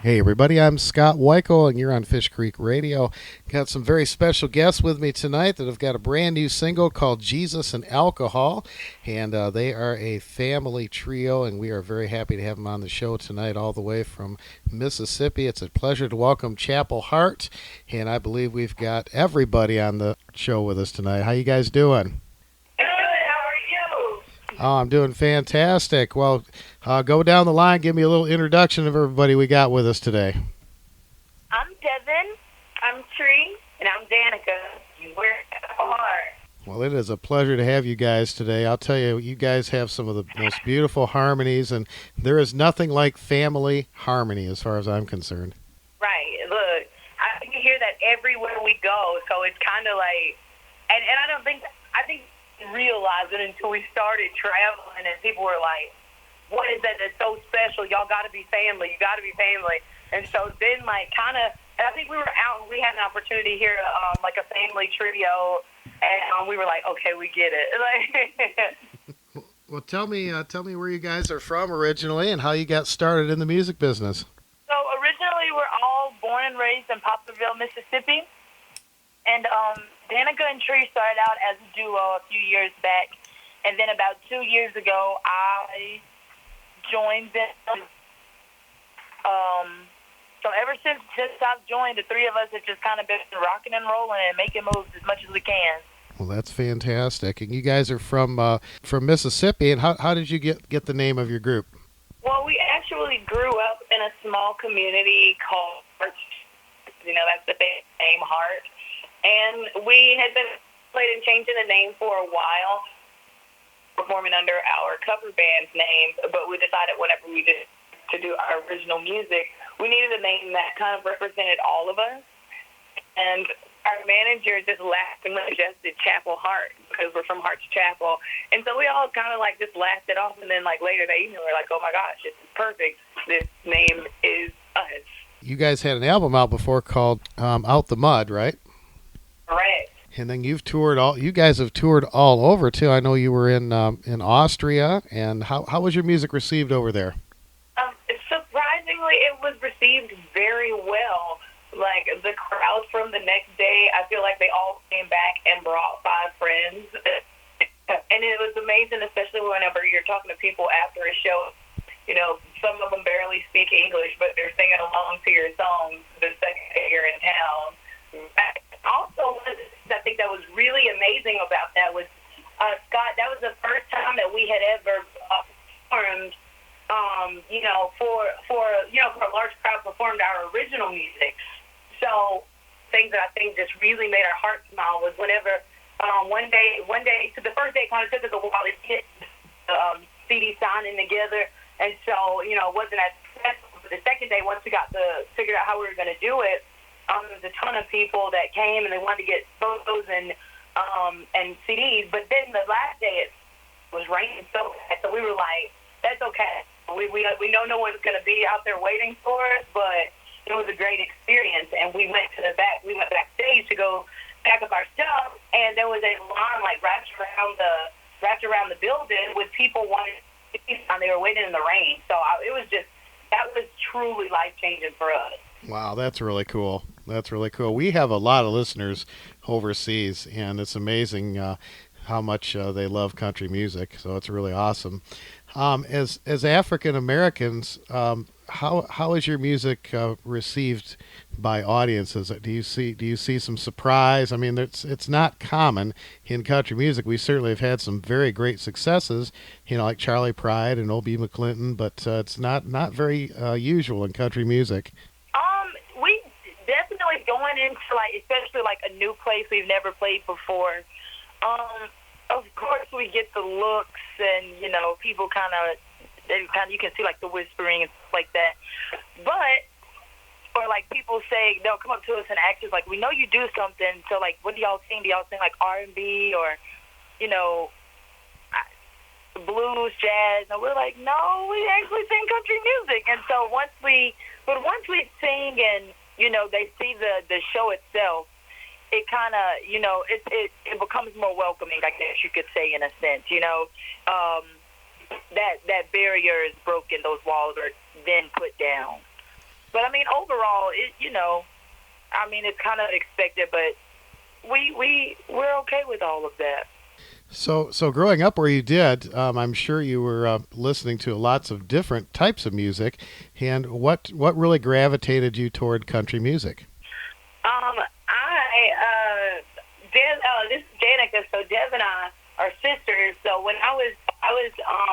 Hey everybody, I'm Scott Weichel and you're on Fish Creek Radio. Got some very special guests with me tonight that have got a brand new single called Jesus and Alcohol, and they are a family trio, and we are very happy to have them on the show tonight all the way from Mississippi. It's a pleasure to welcome Chapel Hart, and I believe we've got everybody on the show with us tonight. How you guys doing? Good. How are you? Oh, I'm doing fantastic. Well, go down the line, give me a little introduction of everybody we got with us today. I'm Devin. I'm Tree, and I'm Danica. We're hard. Well, it is a pleasure to have you guys today. I'll tell you, you guys have some of the most beautiful harmonies, and there is nothing like family harmony as far as I'm concerned. Right. Look, I can hear that everywhere we go. So it's kind of like, and I think we realized it until we started traveling, and people were like, "What is that that's so special? Y'all got to be family. You got to be family." And so then, like, kind of, and I think we were out and we had an opportunity here, like a family trio, and we were like, "Okay, we get it." Like, Well, tell me where you guys are from originally and how you got started in the music business. so originally, we're all born and raised in Poplarville, Mississippi, and Danica and Tree started out as a duo a few years back, and then about 2 years ago, I joined them. So ever since I've joined, the three of us have just kind of been rocking and rolling and making moves as much as we can. Well, that's fantastic. And you guys are from Mississippi. And how did you get the name of your group? Well, we actually grew up in a small community called Hart. That's the big name, Hart. And we had been playing and changing the name for a while, performing under our cover band's name, but we decided whenever we did to do our original music, we needed a name that kind of represented all of us. And our manager just laughingly suggested Chapel Hart because we're from Hart's Chapel. And so we all kind of like just laughed it off. And then like later that evening, we were like, "Oh my gosh, this is perfect. This name is us." You guys had an album out before called Out the Mud, right? Right. And then you've toured all. You guys have toured all over too. I know you were in Austria. And how was your music received over there? Surprisingly, it was received very well. Like, the crowd from the next day, I feel like they all came back and brought five friends. And it was amazing, especially whenever you're talking to people after a show. Some of them barely speak English, but they're singing along to your songs the second day you're in town. Also, one of the things I think that was really amazing about that was, Scott, that was the first time that we had ever performed for a large crowd, performed our original music. So things that I think just really made our hearts smile was whenever one day, so the first day kind of took us a while to get the CD signing together, and so it wasn't as successful. But the second day, once we got figured out how we were going to do it, there was a ton of people that came and they wanted to get photos and CDs. But then the last day it was raining so bad, so we were like, "That's okay. We know no one's going to be out there waiting for us, but it was a great experience." And we went to the back. We went backstage to go pack up our stuff, and there was a line like wrapped around the building with people wanting to see, and they were waiting in the rain. So that was truly life changing for us. Wow, that's really cool. That's really cool. We have a lot of listeners overseas, and it's amazing how much they love country music. So it's really awesome. As African Americans, how is your music received by audiences? Do you see some surprise? I mean, it's not common in country music. We certainly have had some very great successes, like Charlie Pride and O.B. McClinton, but it's not very usual in country music. We definitely going into especially a new place we've never played before. Of course, we get the looks, and people you can see the whispering and stuff like that. But or people say they'll come up to us and ask us we know you do something. So what do y'all sing? Do y'all sing R&B or blues, jazz? And we're like, no, we actually sing country music. And so once we sing and they see the show itself, it kind of, it becomes more welcoming, I guess you could say, in a sense, that barrier is broken, those walls are then put down. But I mean, overall, I mean, it's kind of expected, but we're okay with all of that. So growing up where you did, I'm sure you were listening to lots of different types of music. And what really gravitated you toward country music? This is Danica. So Dev and I are sisters. So when I was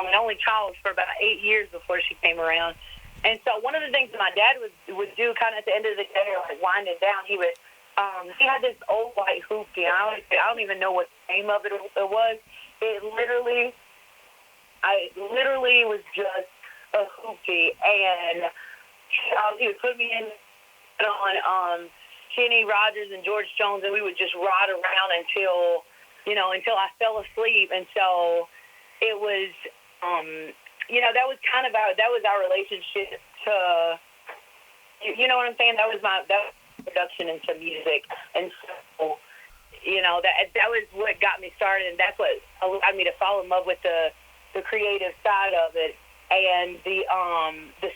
an only child for about 8 years before she came around. And so one of the things that my dad would do, kind of at the end of the day, like winding down, he had this old white hoopty. I don't even know what the name of it was. I literally was just a hoopty, and he would put me in on Kenny Rogers and George Jones, and we would just ride around until I fell asleep. And so it was, that was kind of that was our relationship to, you know what I'm saying? That was production into music, and so that was what got me started, and that's what allowed me to fall in love with the creative side of it and the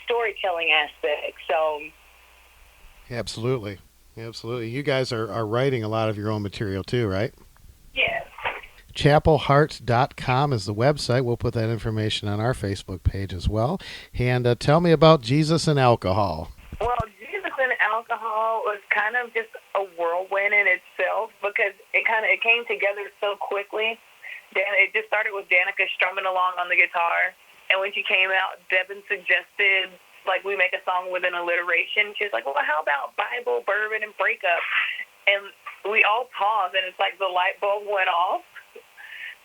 storytelling aspect. So Absolutely. Absolutely. You guys are writing a lot of your own material too, right? yeah. chapelhart.com is the website. We'll put that information on our Facebook page as well. And tell me about Jesus and Alcohol. Well, Jesus and Alcohol was kind of just a whirlwind in itself because it came together so quickly. It just started with Danica strumming along on the guitar, and when she came out, Devin suggested like we make a song with an alliteration. She was like, "Well, how about Bible, bourbon, and breakup?" And we all paused, and it's like the light bulb went off.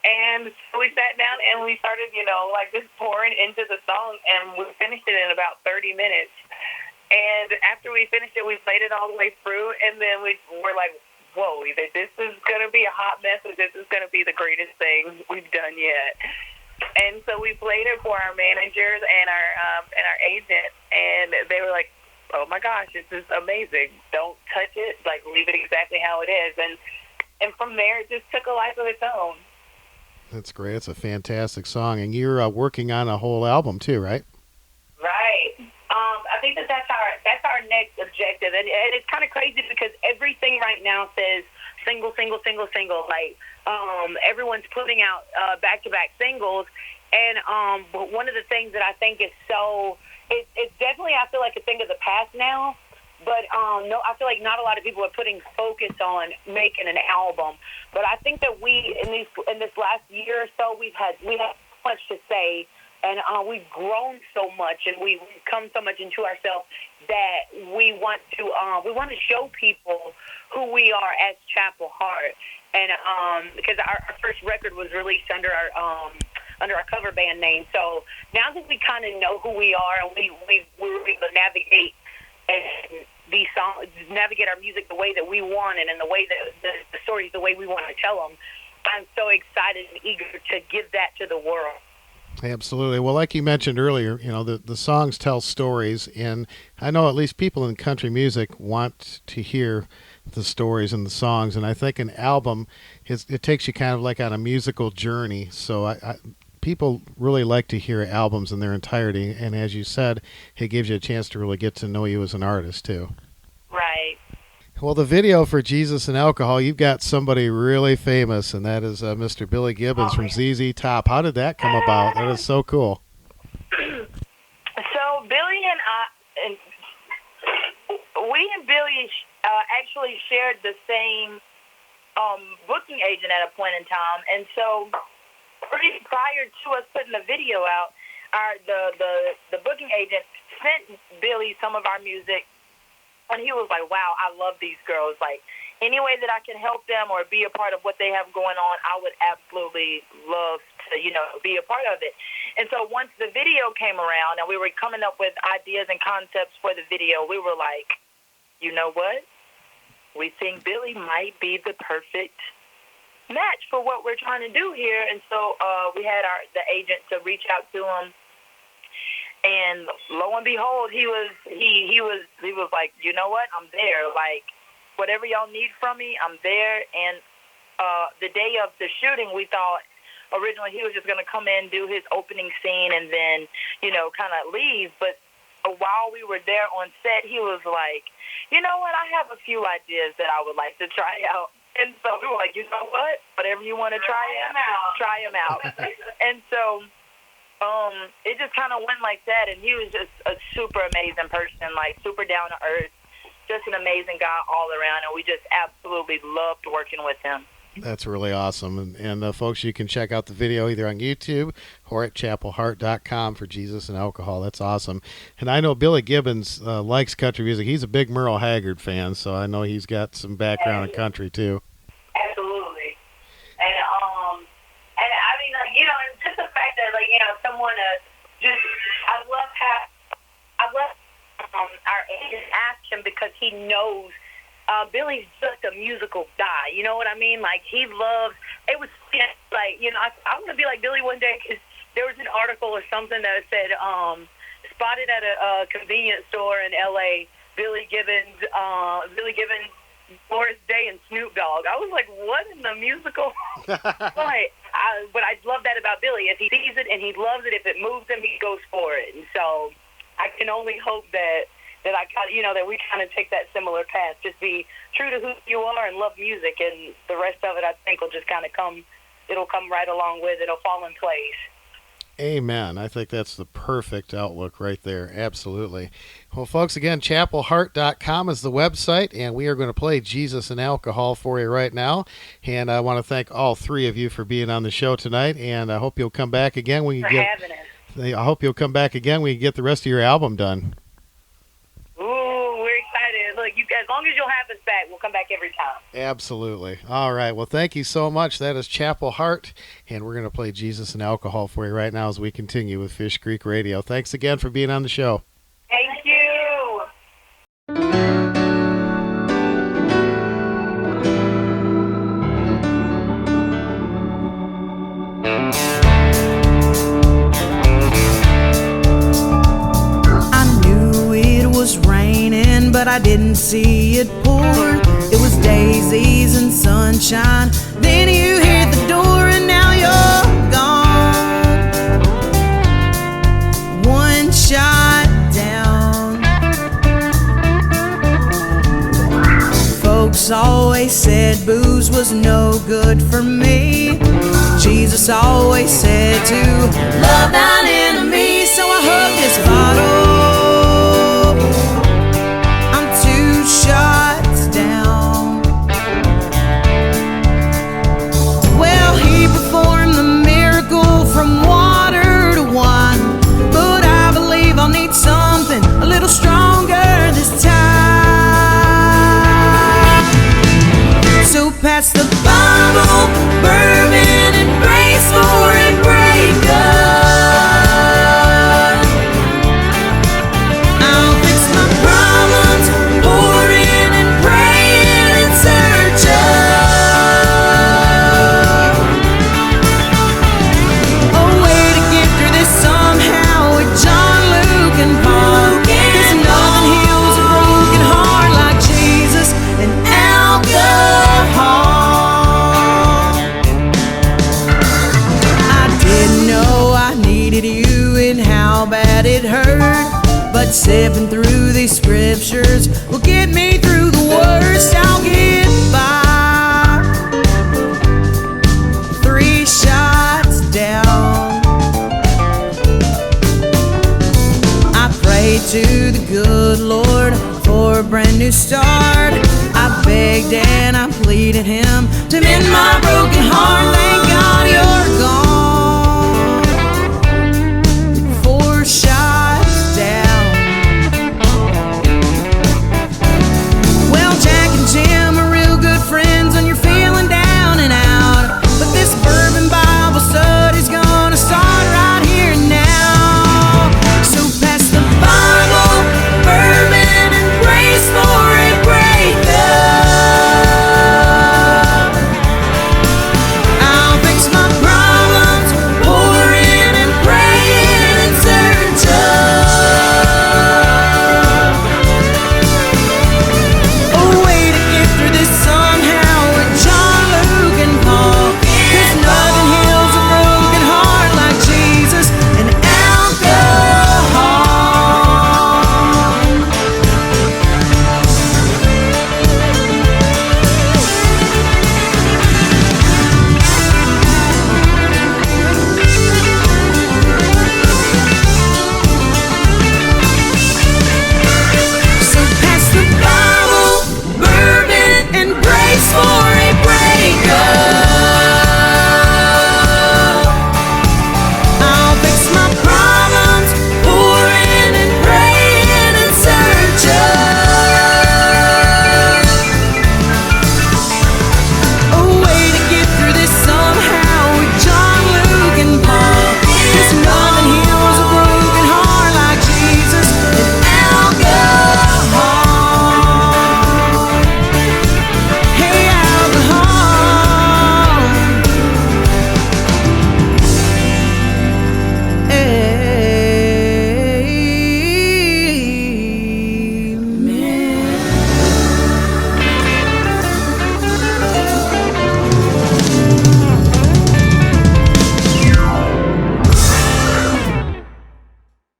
And so we sat down and we started, like just pouring into the song, and we finished it in about 30 minutes. And after we finished it, we played it all the way through, and then we were like, whoa, either this is going to be a hot mess or this is going to be the greatest thing we've done yet. And so we played it for our managers and our agent, and they were like, oh my gosh, this is amazing. Don't touch it. Like, leave it exactly how it is. And from there, it just took a life of its own. That's great. It's a fantastic song. And you're working on a whole album too, right? Right. I think that's our next objective, and it's kind of crazy because everything right now says single, single, single, single. Like everyone's putting out back-to-back singles, and but one of the things that I think is it's definitely, I feel like, a thing of the past now. But no, I feel like not a lot of people are putting focus on making an album. But I think that we in this last year or so we have so much to say, and we've grown so much, and we've come so much into ourselves that we want to show people who we are as Chapel Hart. And because our first record was released under our cover band name, so now that we kind of know who we are, and we're able to navigate and these songs, navigate our music the way that we want, and in the way that the stories the way we want to tell them. I'm so excited and eager to give that to the world. Absolutely. Well, like you mentioned earlier, the songs tell stories, and I know at least people in country music want to hear the stories and the songs, and I think an album it takes you kind of like on a musical journey. So people really like to hear albums in their entirety, and as you said, it gives you a chance to really get to know you as an artist too. Right. Well, the video for Jesus and Alcohol, you've got somebody really famous, and that is Mr. Billy Gibbons from ZZ Top. How did that come about? That is so cool. So Billy and Billy actually shared the same booking agent at a point in time, and so pretty prior to us putting the video out, the booking agent sent Billy some of our music. And he was like, wow, I love these girls. Like, any way that I can help them or be a part of what they have going on, I would absolutely love to, be a part of it. And so once the video came around and we were coming up with ideas and concepts for the video, we were like, you know what? We think Billy might be the perfect match for what we're trying to do here. And so we had the agent to reach out to him. And lo and behold, he was like, you know what? I'm there. Like, whatever y'all need from me, I'm there. And the day of the shooting, we thought originally he was just going to come in, do his opening scene, and then, kind of leave. But while we were there on set, he was like, you know what, I have a few ideas that I would like to try out. And so we were like, you know what, whatever you want to try them out. And so it just kind of went like that, and he was just a super amazing person, like super down to earth, just an amazing guy all around, and we just absolutely loved working with him. That's really awesome. And folks, you can check out the video either on YouTube or at chapelhart.com for Jesus and Alcohol. That's awesome. And I know Billy Gibbons likes country music. He's a big Merle Haggard fan, so I know he's got some background in country too. Absolutely. And I mean, like, you know, and just the fact that, like, you know, someone I love our agent asked him because he knows Billy's just a musical guy. You know what I mean? Like, he loves, it was like, you know, I want to be like Billy one day, because there was an article or something that said, spotted at a convenience store in L.A., Billy Gibbons, Morris Day, and Snoop Dogg. I was like, what in the musical? But I love that about Billy. If he sees it and he loves it, if it moves him, he goes for it. And so I can only hope that that we kind of take that similar path. Just be true to who you are and love music, and the rest of it, I think, will just kind of come. It'll come right along with it. It'll fall in place. Amen. I think that's the perfect outlook right there. Absolutely. Well, folks, again, chapelhart.com is the website, and we are going to play Jesus and Alcohol for you right now. And I want to thank all three of you for being on the show tonight, and I hope you'll come back again when you having us. I hope you'll come back again when you get the rest of your album done. Ooh, we're excited. Look, as long as you'll have us back, we'll come back every time. Absolutely. All right. Well, thank you so much. That is Chapel Hart, and we're going to play Jesus and Alcohol for you right now as we continue with Fish Creek Radio. Thanks again for being on the show. Thank you. Raining, but I didn't see it pour. It was daisies and sunshine. Then you hit the door and now you're gone. One shot down. Folks always said booze was no good for me. Jesus always said to love thine enemies. So I hugged this bottle. Shots down. Well, he performed the miracle from water to wine, but I believe I'll need something a little stronger this time. So pass the bottle, bourbon and grace for a breakup. I'll fix my problems, pouring and praying in search of a way to get through this somehow with John, Luke, and Paul. 'Cause nothing heals a broken heart like Jesus and alcohol. I didn't know I needed you and how bad it hurt, but sipping through these scriptures will get me through the worst. I'll get by. 3 shots down. I prayed to the good Lord for a brand new start. I begged and I pleaded him to mend my broken heart. Thank